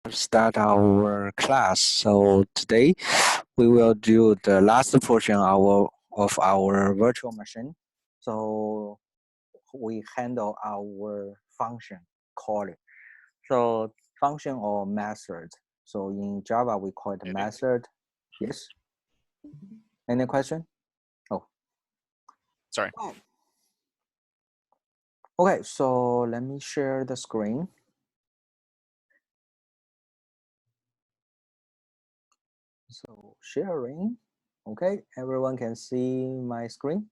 Start our class. So today we will do the last portion of our virtual machine. So we handle our function calling. So function or method. So in Java we call it method. Yes. Any question? Oh, sorry. Okay, so let me share the screen. So sharing. Okay, everyone can see my screen.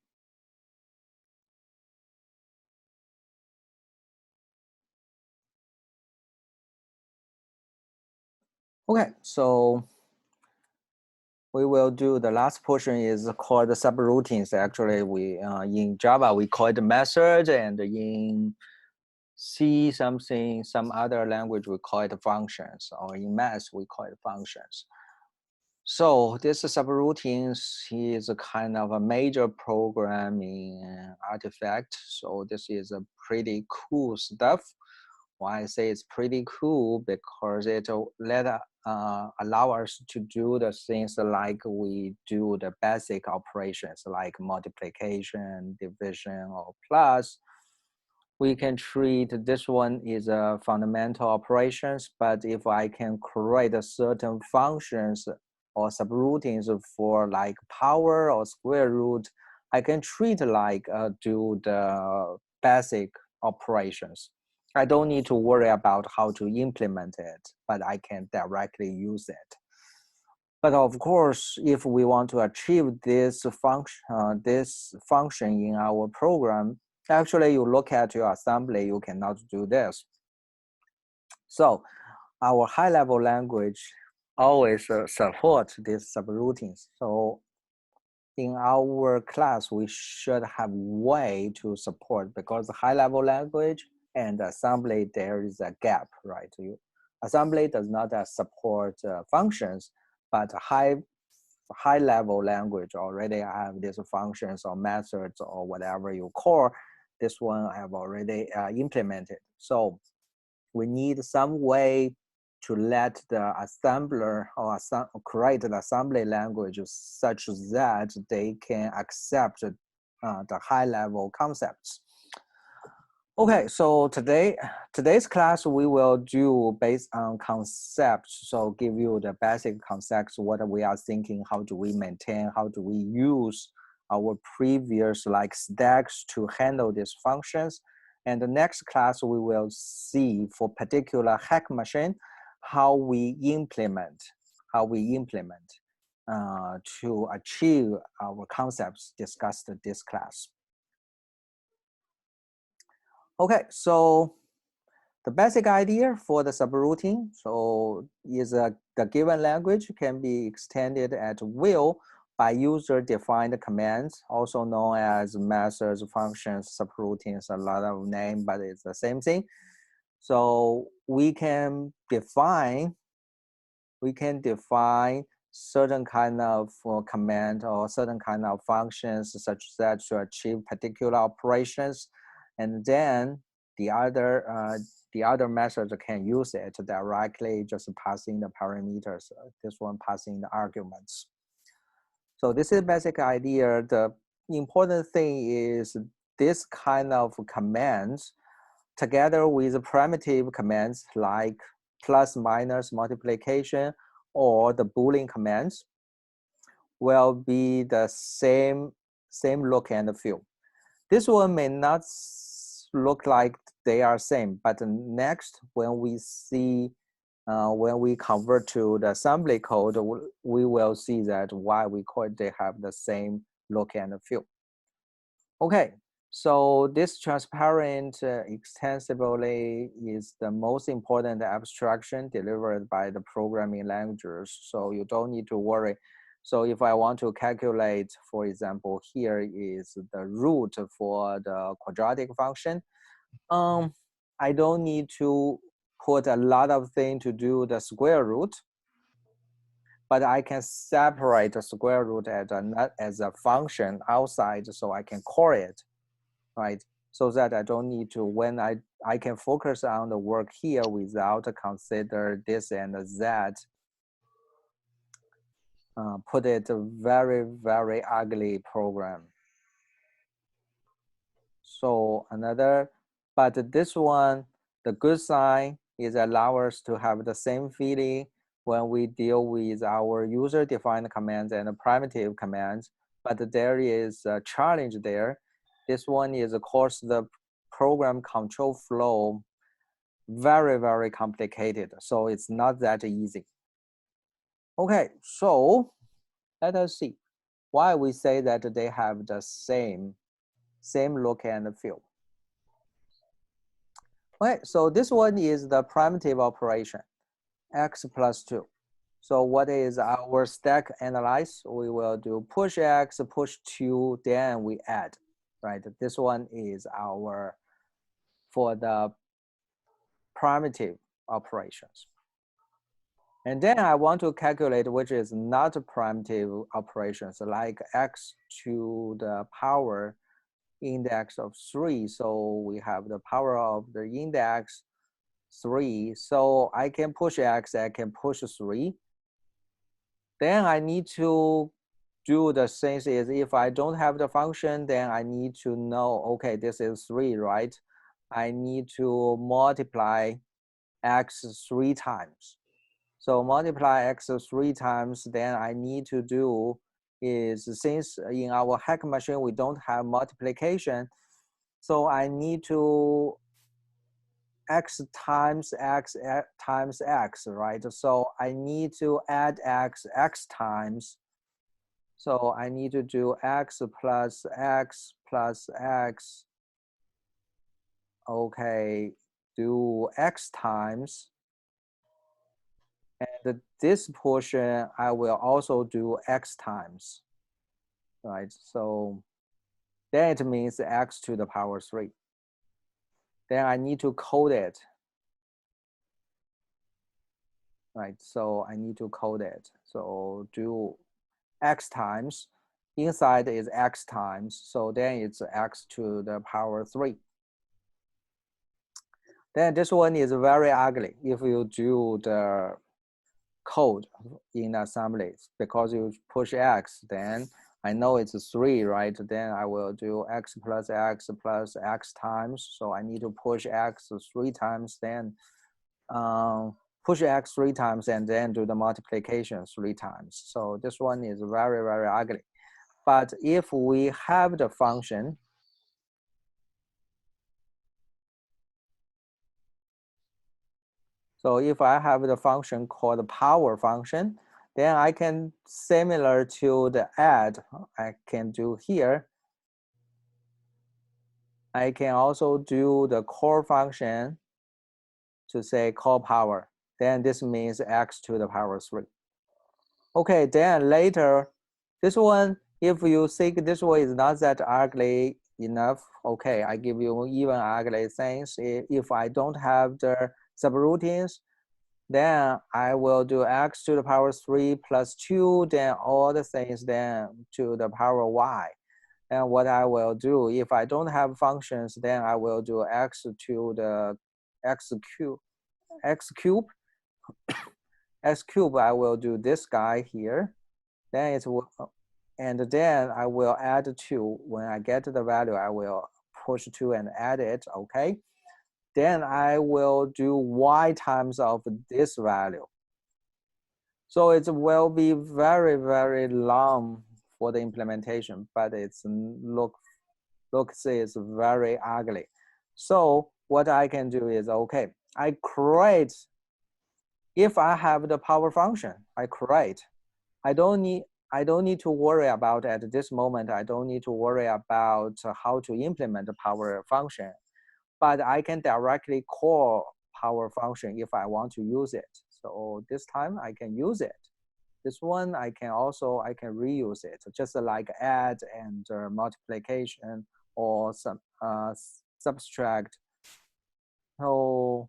Okay, so we will do the last portion is called the subroutines. Actually, we in Java we call it method, and in C some other language we call it functions, or in math we call it functions. So this subroutines is a kind of a major programming artifact. So this is a pretty cool stuff. Why I say it's pretty cool because it allow us to do the things like we do the basic operations like multiplication, division, or plus. We can treat this one is a fundamental operations, but if I can create a certain functions or subroutines for like power or square root, I can treat like do the basic operations. I don't need to worry about how to implement it, but I can directly use it. But of course, if we want to achieve this function in our program, actually you look at your assembly, you cannot do this. So our high-level language always supports these subroutines. So in our class, we should have way to support because high-level language and assembly, there is a gap, right? Assembly does not support functions, but high-level language already have these functions or methods or whatever you call. This one I have already implemented. So we need some way to let the assembler or create the assembly language such that they can accept the high-level concepts. Okay, so today's class we will do based on concepts. So give you the basic concepts, what we are thinking, how do we maintain, how do we use our previous like stacks to handle these functions. And the next class we will see for particular hack machine, how we implement to achieve our concepts discussed in this class. Okay, so the basic idea for the subroutine, so is the given language can be extended at will by user-defined commands, also known as methods, functions, subroutines, a lot of name, but it's the same thing. So we can define certain kind of command or certain kind of functions such that to achieve particular operations, and then the other methods can use it directly, just passing the parameters. This one passing the arguments. So this is the basic idea. The important thing is this kind of commands together with primitive commands like plus, minus, multiplication, or the Boolean commands will be the same look and feel. This one may not look like they are same, but next when we see when we convert to the assembly code, we will see that why we call it they have the same look and feel. Okay, so this transparent extensively is the most important abstraction delivered by the programming languages. So you don't need to worry. So if I want to calculate, for example, here is the root for the quadratic function. I don't need to put a lot of things to do the square root, but I can separate the square root as a function outside, so I can call it, right? So that I don't need to, when I I can focus on the work here without consider this and that. Put it a very, very ugly program. So another, but this one, the good sign is allow us to have the same feeling when we deal with our user-defined commands and primitive commands, but there is a challenge there. This one is, of course, the program control flow, very, very complicated. So it's not that easy. Okay, so let us see why we say that they have the same look and feel. Okay, so this one is the primitive operation, x plus 2. So what is our stack analyze? We will do push x, push 2, then we add, right? This one is our, for the primitive operations. And then I want to calculate which is not primitive operations, like x to the power index of 3. So we have the power of the index 3. So I can push x, I can push 3. Then I need to do the things is, if I don't have the function, then I need to know, okay, this is 3, right? I need to multiply x 3 times. So multiply x 3 times, then I need to do is, since in our hack machine, we don't have multiplication, so I need to x times x times x, right? So I need to add x times. So I need to do x plus x plus x. Okay, do x times. And this portion, I will also do x times, right? So then it means x to the power 3. Then I need to code it, right? So I need to code it. So do x times, inside is x times, so then it's x to the power 3. Then this one is very ugly if you do the code in assemblies, because you push x, then I know it's 3, right? Then I will do x plus x times. So I need to push x 3 times, then push x 3 times, and then do the multiplication 3 times. So this one is very, very ugly. But if we have the function, so if I have the function called the power function, then I can, similar to the add I can do here, I can also do the core function to say call power. Then this means x to the power 3. Okay, then later, this one, if you think this one is not that ugly enough, okay, I give you even ugly things. If I don't have the subroutines, then I will do x to the power 3 plus 2, then all the things then to the power y. And what I will do, if I don't have functions, then I will do x to the x cube, x cube, I will do this guy here. Then it's, and then I will add 2. When I get the value, I will push 2 and add it, okay? Then I will do y times of this value. So it will be very, very long for the implementation, but it's looks is very ugly. So what I can do is, okay, I create, if I have the power function, I create. I don't need to worry about at this moment. I don't need to worry about how to implement the power function, but I can directly call power function if I want to use it. So this time I can use it. This one I can reuse it, just like add and multiplication or some subtract. So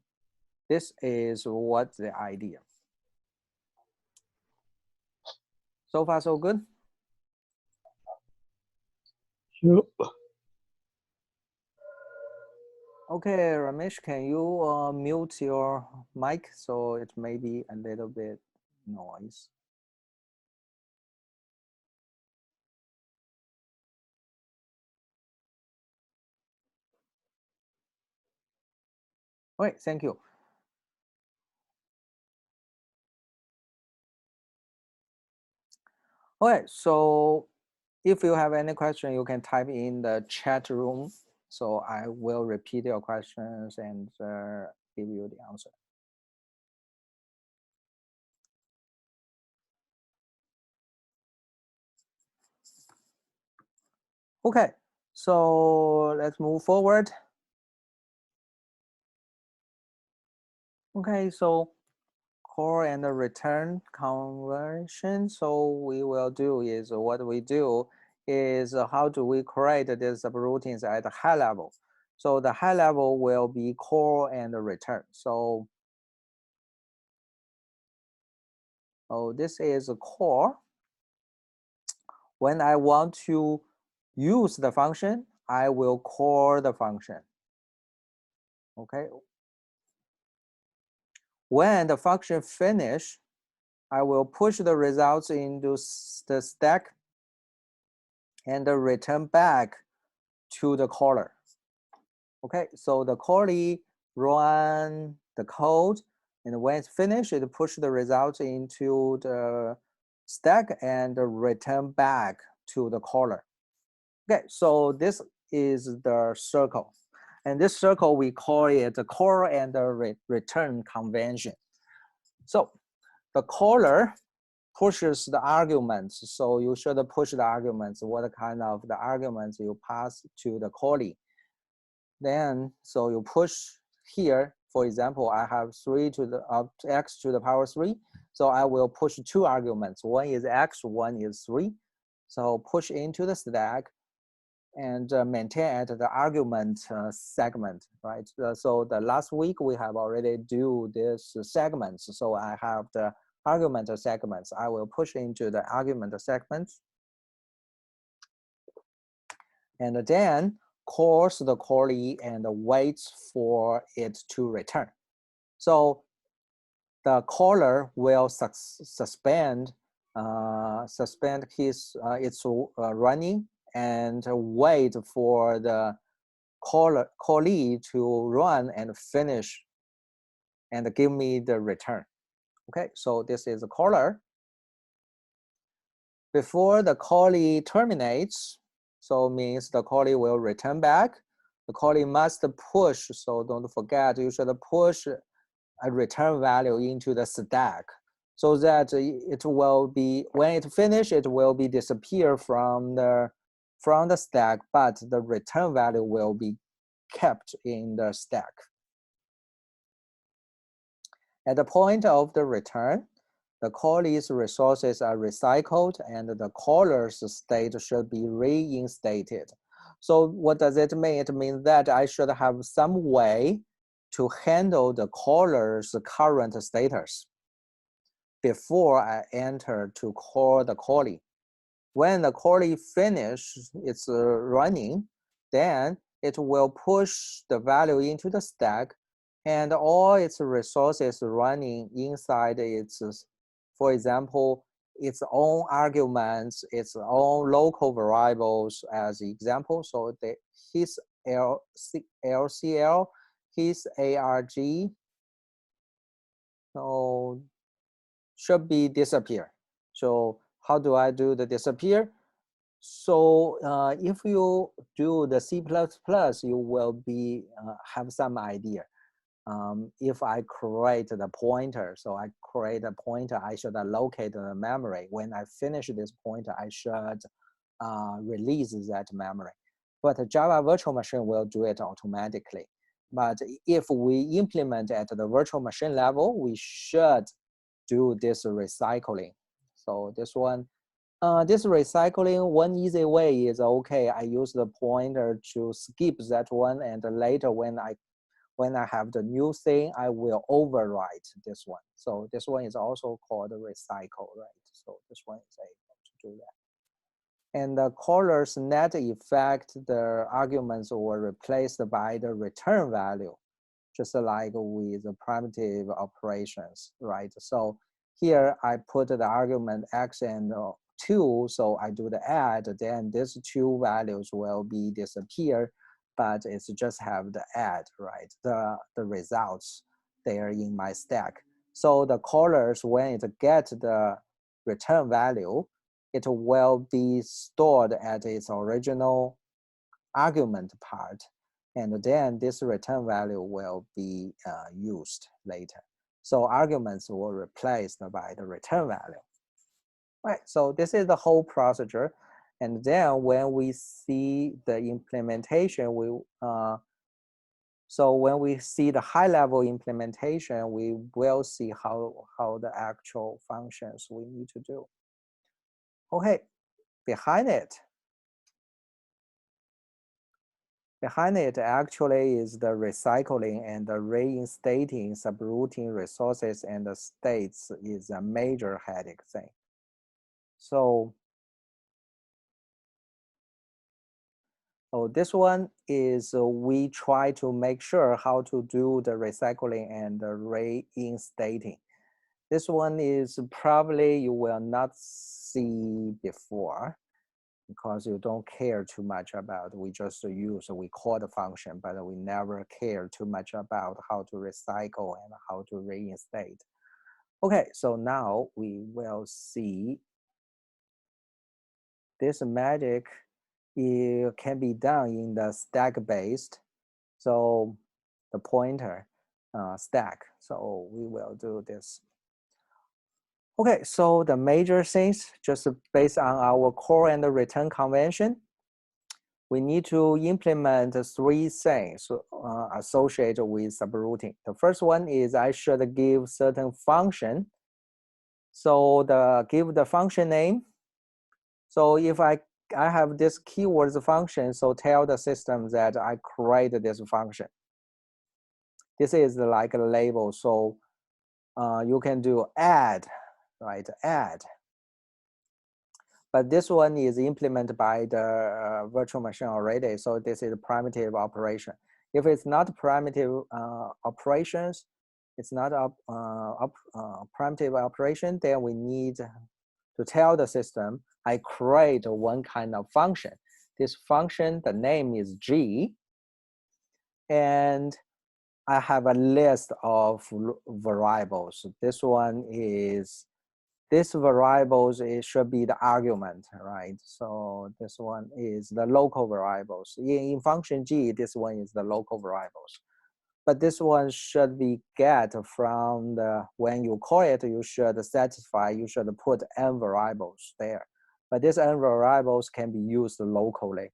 this is what the idea. So far so good. Yep. Okay, Ramesh, can you mute your mic so it may be a little bit noise? All right, thank you. All right, so if you have any question, you can type in the chat room. So I will repeat your questions and give you the answer. Okay, so let's move forward. Okay, so core and return conversion. So we will do is what we do is how do we create the subroutines at a high level. So the high level will be core and return. So this is a core. When I want to use the function, I will call the function. Okay. When the function finish, I will push the results into the stack and return back to the caller. Okay, so the callee run the code, and when it's finished, it push the results into the stack and return back to the caller. Okay, so this is the circle. And this circle, we call it the call and the return convention. So the caller pushes the arguments. So you should push the arguments, what kind of the arguments you pass to the callee. Then, so you push here, for example, I have 3 to the x to the power 3. So I will push 2 arguments. One is x, one is 3. So push into the stack and maintain at the argument segment, right? So the last week we have already do this segments. So I have the argument segments. I will push into the argument segments. And then calls the callee and waits for it to return. So the caller will suspend his its running and wait for the callee to run and finish and give me the return. Okay, so this is a caller. Before the callee terminates, so means the callee will return back. The callee must push, so don't forget, you should push a return value into the stack so that it will be, when it finishes, it will be disappear from the stack, but the return value will be kept in the stack. At the point of the return, the callee's resources are recycled and the caller's state should be reinstated. So what does it mean? It means that I should have some way to handle the caller's current status before I enter to call the callee. When the callee finishes its running, then it will push the value into the stack and all its resources running inside its, for example, its own arguments, its own local variables as example. So his LCL, his ARG, so should be disappear. So how do I do the disappear? So if you do the C++, you will be have some idea. If I create the pointer, so I create a pointer, I should locate the memory. When I finish this pointer, I should release that memory. But Java virtual machine will do it automatically. But if we implement at the virtual machine level, we should do this recycling. So this one, this recycling, one easy way is okay. I use the pointer to skip that one, and later when I have the new thing, I will overwrite this one. So this one is also called recycle, right? So this one is able to do that. And the caller's net effect, the arguments were replaced by the return value, just like with the primitive operations, right? So here I put the argument x and 2, so I do the add, then these two values will be disappear, but it's just have the add, right? The results there in my stack. So the callers, when it get the return value, it will be stored at its original argument part. And then this return value will be used later. So arguments were replaced by the return value. Right, so this is the whole procedure. And then when we see the implementation, so when we see the high level implementation, we will see how the actual functions we need to do. Okay, behind it actually is the recycling and the reinstating subroutine resources and the states is a major headache thing. So this one is we try to make sure how to do the recycling and the reinstating. This one is probably you will not see before, because you don't care too much about, we just we call the function, but we never care too much about how to recycle and how to reinstate. Okay, so now we will see this magic. It can be done in the stack based. So the pointer stack. So we will do this. Okay, so the major things, just based on our core and the return convention, we need to implement three things associated with subroutine. The first one is I should give certain function. So give the function name. So if I have this keywords function, so tell the system that I create this function. This is like a label. So you can do add, right? Add. But this one is implemented by the virtual machine already. So this is a primitive operation. If it's not primitive operations, it's not a primitive operation, then we need to tell the system, I create one kind of function. This function, the name is G, and I have a list of variables. This one is, this variables, it should be the argument, right? So this one is the local variables. In function G, this one is the local variables. But this one should be get from the, when you call it, you should satisfy, you should put n variables there. But these n variables can be used locally.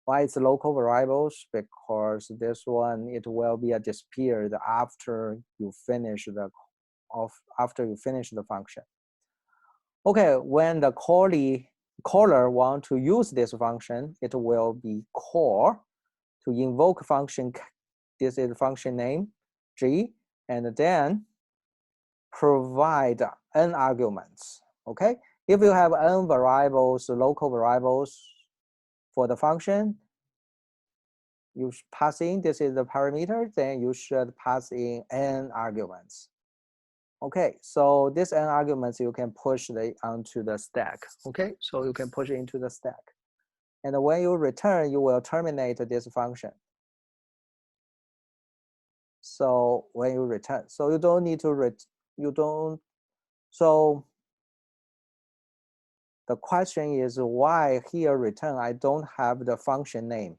Why it's local variables? Because this one, it will be disappeared after you finish the function. Okay, when the caller want to use this function, it will be call to invoke function. This is function name G, and then provide n arguments. Okay, if you have n variables, local variables for the function, you pass in, this is the parameter, then you should pass in n arguments. Okay, so this n arguments you can push onto the stack. Okay, so you can push it into the stack. And when you return, you will terminate this function. So when you return, so you don't need to, so the question is why here return, I don't have the function name.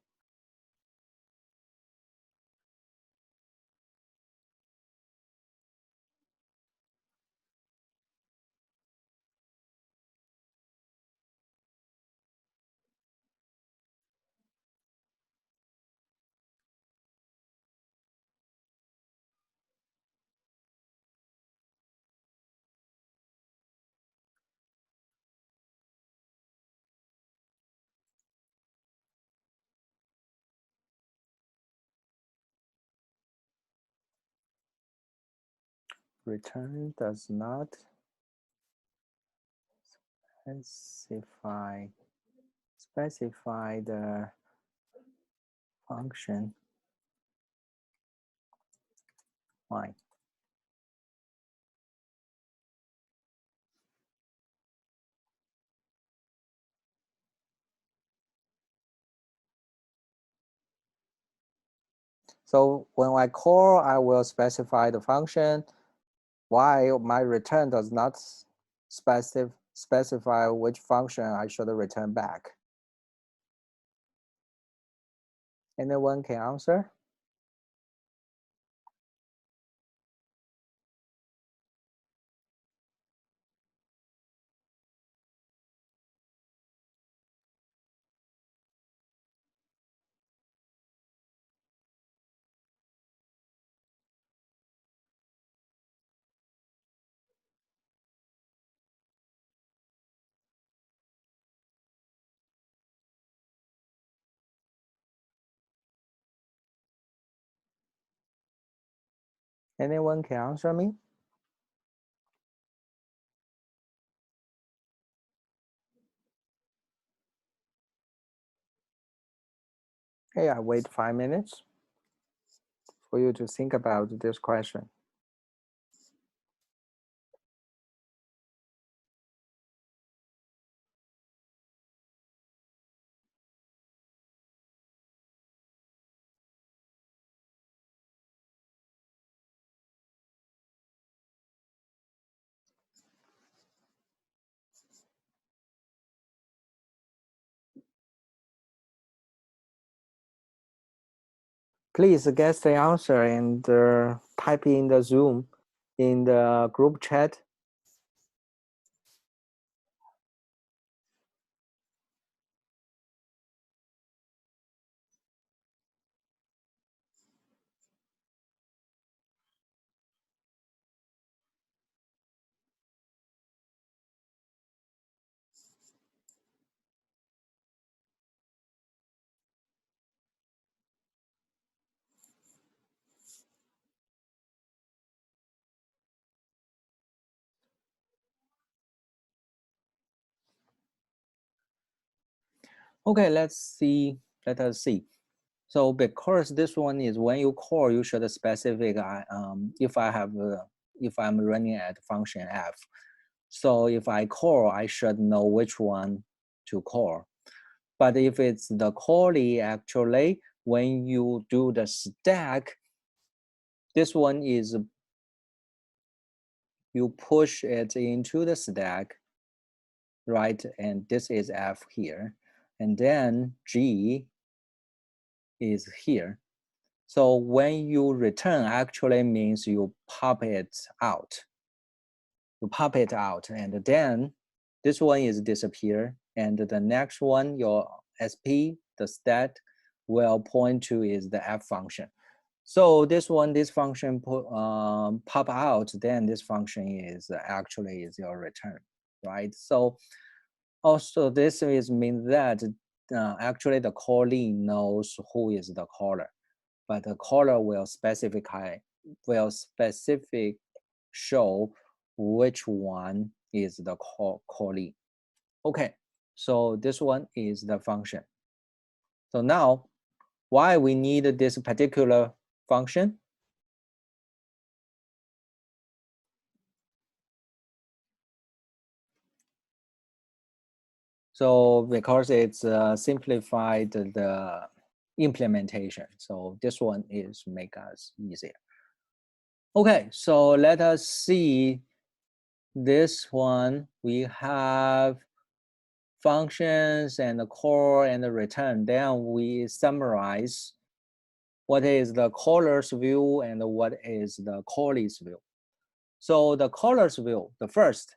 Return does not specify specify the function y. So when I call, I will specify the function, while my return does not specify which function I should return back. Anyone can answer? Anyone can answer me? Okay, I wait 5 minutes for you to think about this question. Please guess the answer and type in the Zoom in the group chat. Okay, let us see. So because this one is when you call, you should specify if I'm running at function f. So if I call, I should know which one to call. But if it's the callee, actually, when you do the stack, this one is you push it into the stack, right? And this is f here. And then g is here. So when you return actually means you pop it out. You pop it out, and then this one is disappear, and the next one, your SP, the stat, will point to is the f function. So this one, this function pop out, then this function is actually is your return, right? So also this is mean that actually the callee knows who is the caller, but the caller will specific show which one is the callee. Okay, so this one is the function. So now, why we need this particular function? So because it's simplified the implementation. So this one is make us easier. Okay, so let us see this one. We have functions and the call and the return. Then we summarize what is the caller's view and what is the callee's view. So the caller's view, the first,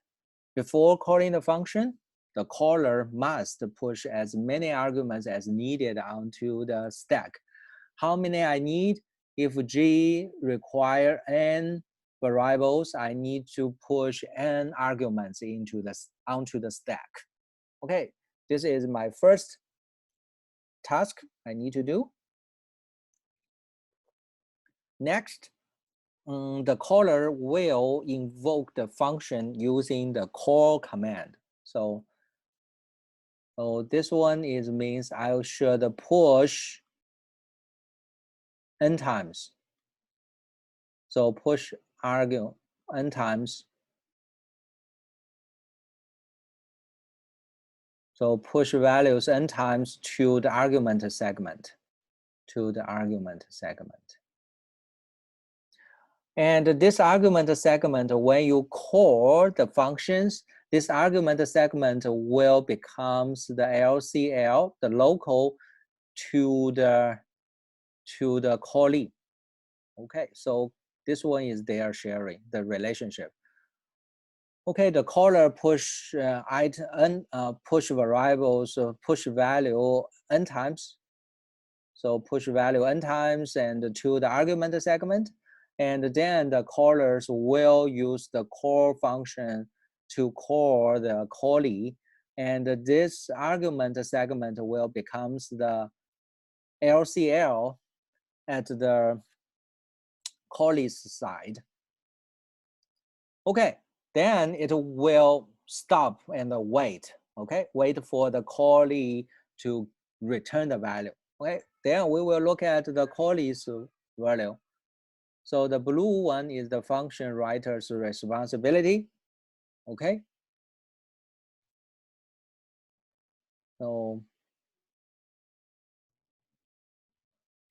before calling the function, the caller must push as many arguments as needed onto the stack. How many I need? If G require n variables, I need to push n arguments onto the stack. Okay, this is my first task I need to do. Next, the caller will invoke the function using the call command. So So this one is means I should push n times. So push argue n times. So push values n times to the argument segment, And this argument segment, when you call the functions, this argument segment will becomes the LCL, the local to the callee. Okay, so this one is their sharing, the relationship. Okay, the caller push push variables, push value n times. So push value n times and to the argument segment. And then the callers will use the call function to call the callee. And this argument segment will becomes the LCL at the callee's side. Okay, then it will stop and wait. Okay, wait for the callee to return the value. Okay, then we will look at the callee's value. So the blue one is the function writer's responsibility. Okay, so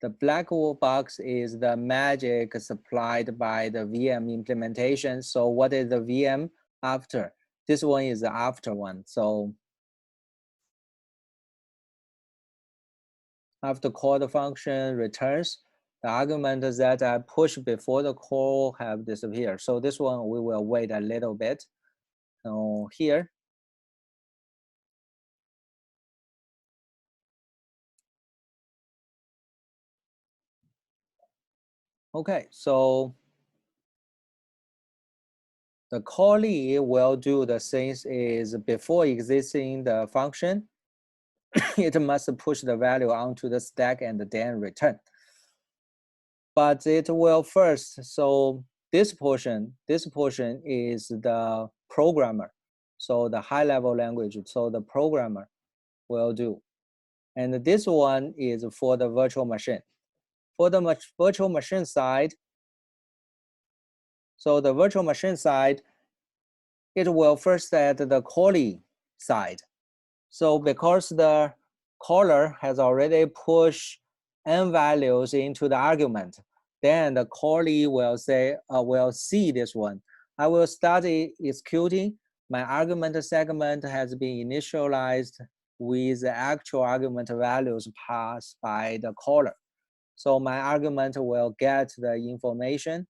the black box is the magic supplied by the VM implementation. So what is the VM after? This one is the after one. So after call the function returns, the argument that I push before the call have disappeared. So this one we will wait a little bit. So here, okay, so the callee will do the things is before existing the function, it must push the value onto the stack and then return. But it will first, so this portion is the programmer. So the high level language, so the programmer will do. And this one is for the virtual machine. For the virtual machine side, so the virtual machine side, it will first at the callee side. So because the caller has already pushed n values into the argument, then the callee will say, will see this one. I will start executing. My argument segment has been initialized with the actual argument values passed by the caller. So my argument will get the information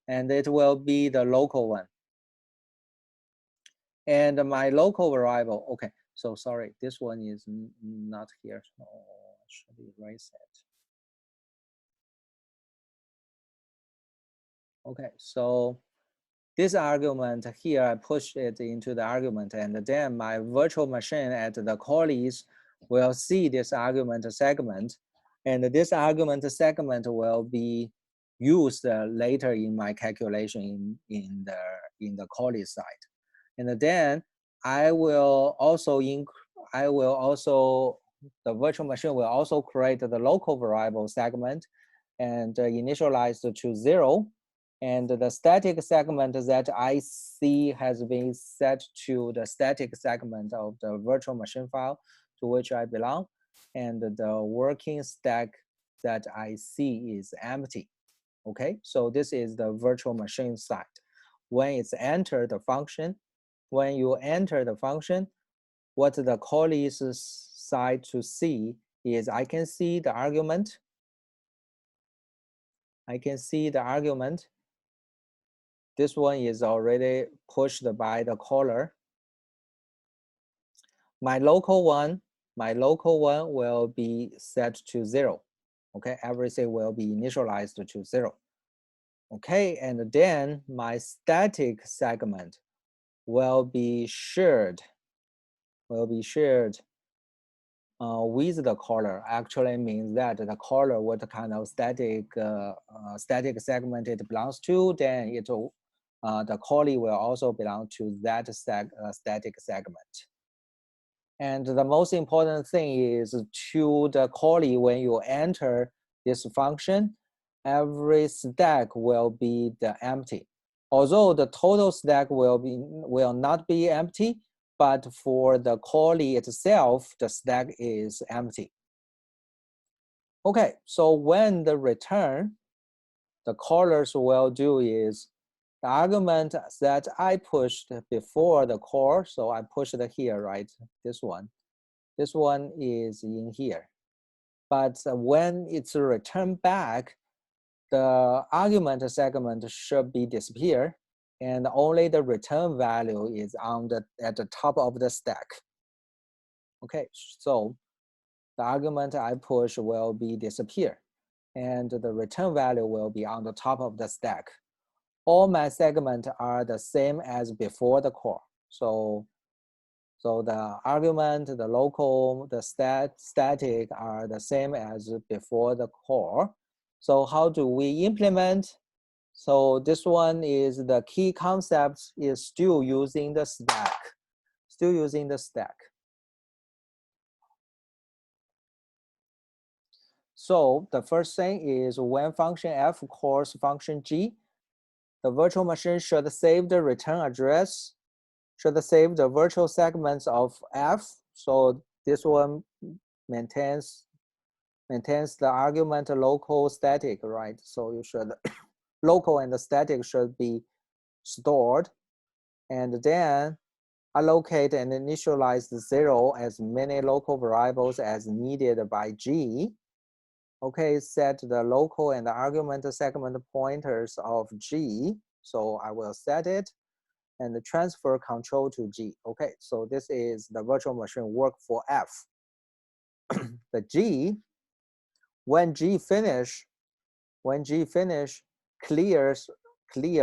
and it will be the local one. And my local variable, okay, so sorry, this one is not here. So I should erase it. Okay, so this argument here, I push it into the argument, and then my virtual machine at the callees will see this argument segment, and this argument segment will be used later in my calculation in the callee side. And then I will also the virtual machine will also create the local variable segment and initialize to 0. And the static segment that I see has been set to the static segment of the virtual machine file to which I belong. And the working stack that I see is empty. Okay, so this is the virtual machine side. When it's entered the function, when you enter the function, what the callee's side to see is I can see the argument. I can see the argument. This one is already pushed by the caller. My local one will be set to 0. Okay, everything will be initialized to 0. Okay, and then my static segment will be shared with the caller. Actually means that the caller, what kind of static segment it belongs to, then it the callee will also belong to that static segment. And the most important thing is to the callee, when you enter this function, every stack will be the empty. Although the total stack will not be empty, but for the callee itself, the stack is empty. Okay, so when the return, the callers will do is the argument that I pushed before the call, so I pushed it here, right? This one is in here. But when it's returned back, the argument segment should be disappear, and only the return value is at the top of the stack. Okay, so the argument I push will be disappear, and the return value will be on the top of the stack. All my segments are the same as before the call. So the argument, the local, the static are the same as before the call. So how do we implement? So this one is the key concept is still using the stack. Still using the stack. So the first thing is when function f calls function g, the virtual machine should save the return address, should save the virtual segments of f. So this one maintains the argument local static, right? So you should local and the static should be stored, and then allocate and initialize the 0 as many local variables as needed by g. Okay, set the local and the argument segment pointers of g. So I will set it and transfer control to g. Okay, so this is the virtual machine work for f. The g, when g finish, clear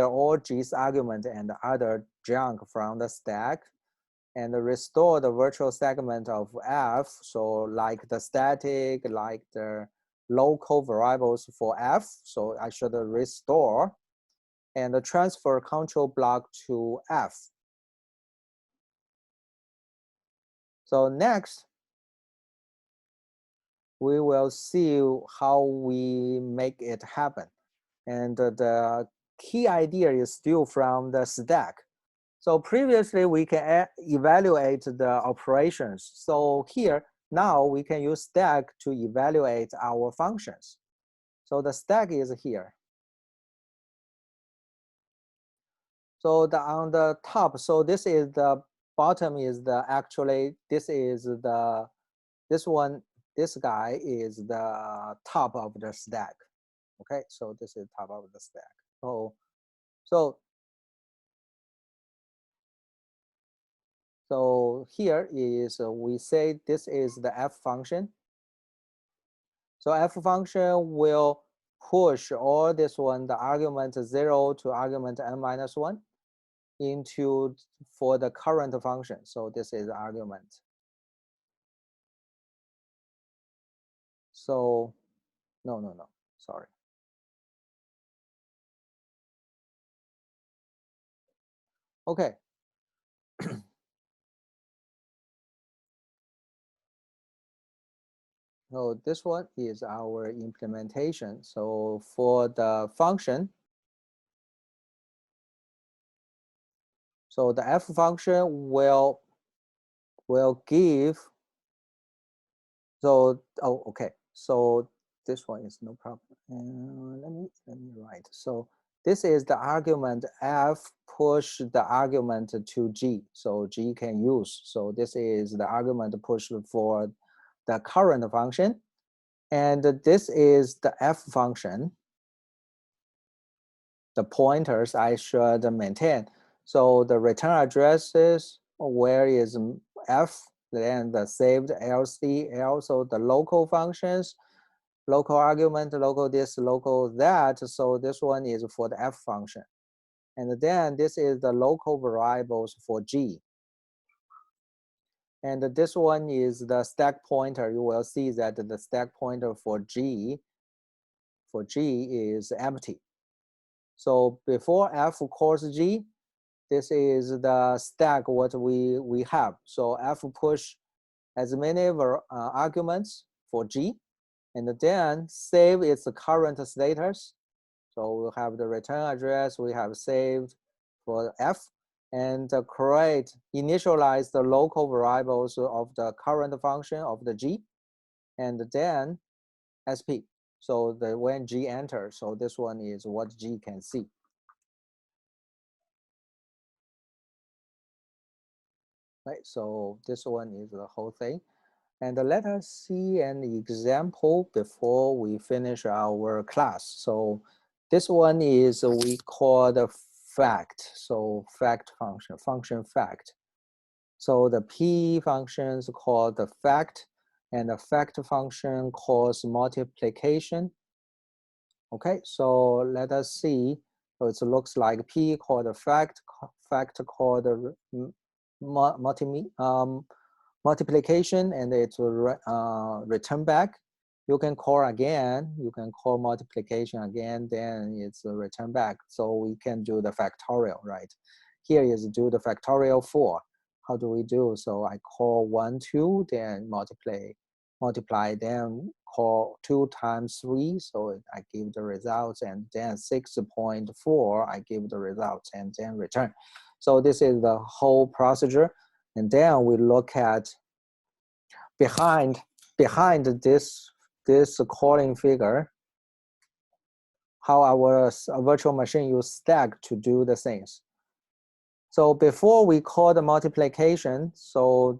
all g's argument and other junk from the stack, and restore the virtual segment of f. So like the static, like the local variables for f. So I should restore and transfer control block to f. So next, we will see how we make it happen. And the key idea is still from the stack. So previously we can evaluate the operations. So here, now we can use stack to evaluate our functions. So the stack is here. So on the top, so this is the bottom is the actually, this guy is the top of the stack. Okay, so this is top of the stack. So here is, we say this is the f function. So f function will push all this one, the argument 0 to argument n-1 into for the current function. So this is argument. So no, sorry. Okay. So this one is our implementation. So for the function, so the f function will give, so, oh, okay. So this one is no problem. Let me write. So this is the argument f push the argument to g. So g can use. So this is the argument pushed for the current function. And this is the f function, the pointers I should maintain. So the return addresses, where is f, then the saved LCL, so the local functions, local argument, local this, local that. So this one is for the f function. And then this is the local variables for g. And this one is the stack pointer. You will see that the stack pointer for g is empty. So before f calls g, this is the stack what we have. So f push as many arguments for G, and then save its current status. So we'll have the return address we have saved for F, and initialize the local variables of the current function of the G, and then SP. So when G enters, so this one is what G can see. Right, so this one is the whole thing. And let us see an example before we finish our class. So this one is we call the fact. So fact function fact. So the P function is called the fact, and the fact function calls multiplication. Okay, so let us see. So it looks like P called the fact called the multiplication, and it will return back. You can call again, you can call multiplication again, then it's a return back. So we can do the factorial, right? Here is do the factorial 4. How do we do? So I call 1, 2, then multiply, then call 2 times 3, so I give the results, and then 6.4, I give the results, and then return. So this is the whole procedure. And then we look at behind this calling figure, how our virtual machine use stack to do the things. So before we call the multiplication, so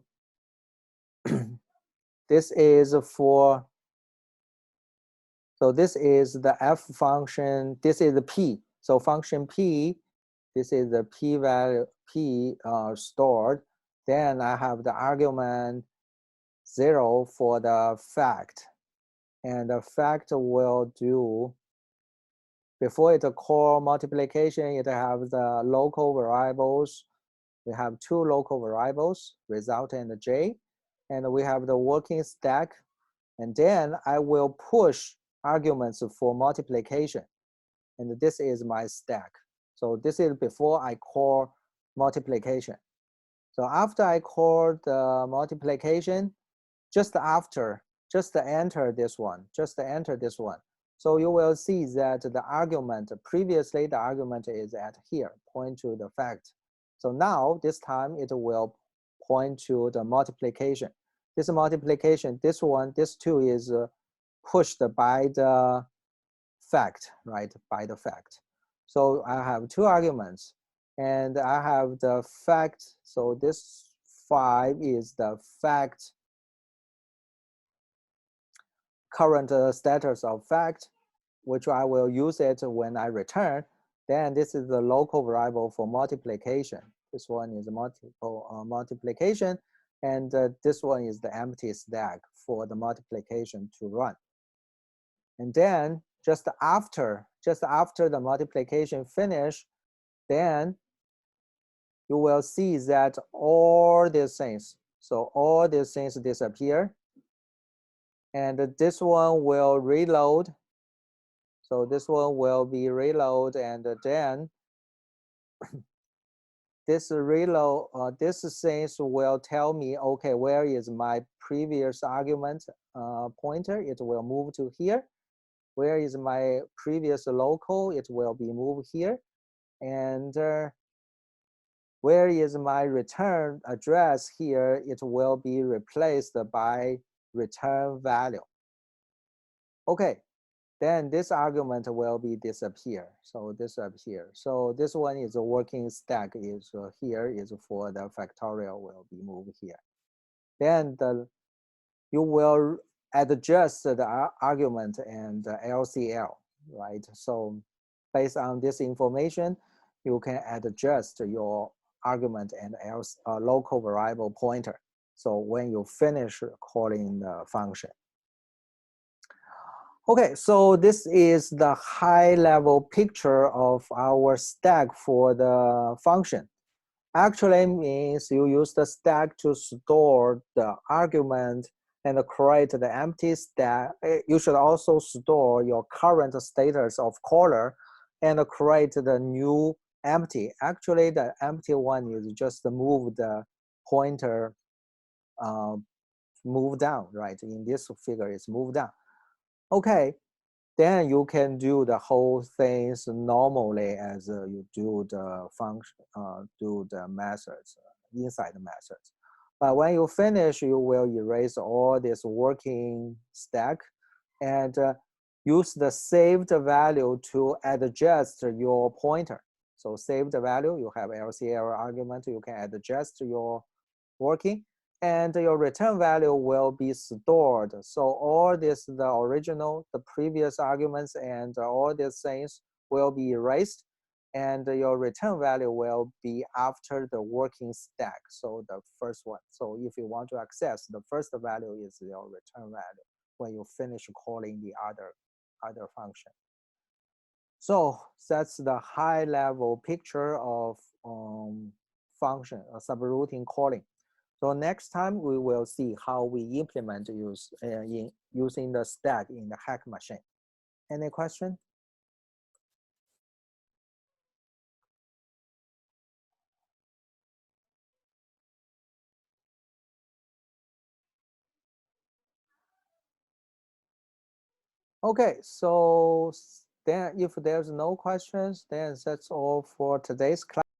this is for, so this is the F function, this is the P. So function P, this is the P value, P stored. Then I have the argument 0 for the fact. And the fact will do, before it call multiplication, it have the local variables. We have 2 local variables, result and J. And we have the working stack. And then I will push arguments for multiplication. And this is my stack. So this is before I call multiplication. So after I call the multiplication, just enter this one, So you will see that the argument, previously the argument is at here, point to the fact. So now this time it will point to the multiplication. This multiplication, this 2 is pushed by the fact, right, by the fact. So I have 2 arguments, and I have the fact, so this 5 is the fact, current status of fact, which I will use it when I return. Then this is the local variable for multiplication. This one is multiplication, and this one is the empty stack for the multiplication to run. And then just after the multiplication finish, then you will see that all these things, so all these things disappear, and this one will reload. So this one will be reload, and then this reload, this things will tell me, okay, where is my previous argument pointer? It will move to here. Where is my previous local? It will be moved here. And where is my return address here? It will be replaced by return value. Okay, then this argument will be disappear. So disappear. So this one is a working stack is here is for the factorial will be moved here. Then you will adjust the argument and the LCL, right? So based on this information, you can adjust your argument and local variable pointer. So when you finish calling the function. Okay, so this is the high level picture of our stack for the function. Actually means you use the stack to store the argument and create the empty stack. You should also store your current status of caller and create the new empty. Actually, the empty one is just move the pointer move down, right? In this figure, it's move down. Okay, then you can do the whole things normally as you do the function, do the methods, inside the methods. But when you finish, you will erase all this working stack and use the saved value to adjust your pointer. So saved value, you have LCL argument, you can adjust your working, and your return value will be stored. So all this, the original, the previous arguments, and all these things will be erased, and your return value will be after the working stack. So the first one. So if you want to access, the first value is your return value when you finish calling the other function. So that's the high level picture of function, subroutine calling. So next time we will see how we implement using the stack in the hack machine. Any question? Okay, so then if there's no questions, then that's all for today's class.